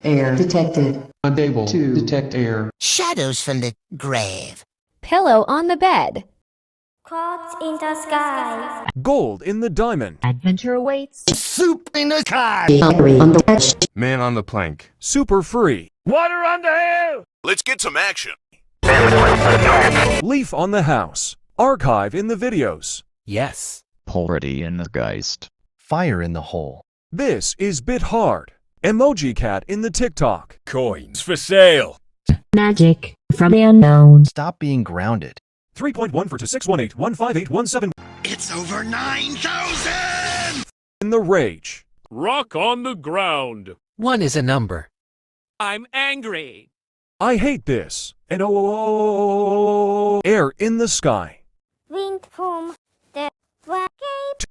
Air detected. Unable to detect air. Shadows from the grave. Pillow on the bed. Clouds in the sky. Gold in the diamond. Adventure awaits. Soup in the sky. On the edge. Man on the plank. Super free. Water on the hill! Let's get some action. Leaf on the house. Archive in the videos. Yes. Polarity in the Geist. Fire in the hole. This is Bit Hard. Emoji Cat in the TikTok. Coins for sale. Magic from the unknown. Stop being grounded. 3.1 for 2618-15817. It's over 9,000! In the Rage. Rock on the ground. 1 is a number. I'm angry. I hate this. And oh, air in the sky. Wind from the wake.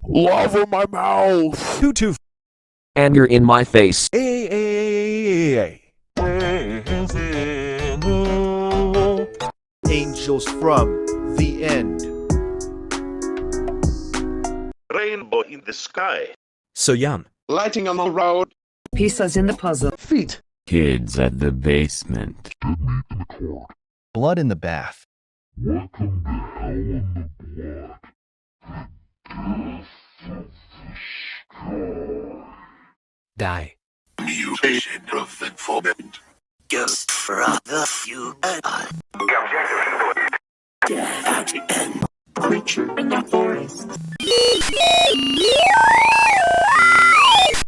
Love in my mouth. 2 Anger in my face. Angels from the end. Rainbow in the sky. So yum. Lighting on the road. Pieces in the puzzle. Feet. Kids at the basement. Blood in the bath. Die. Mutation of the informant. Just for the few. Death at the end. Creature in the forest.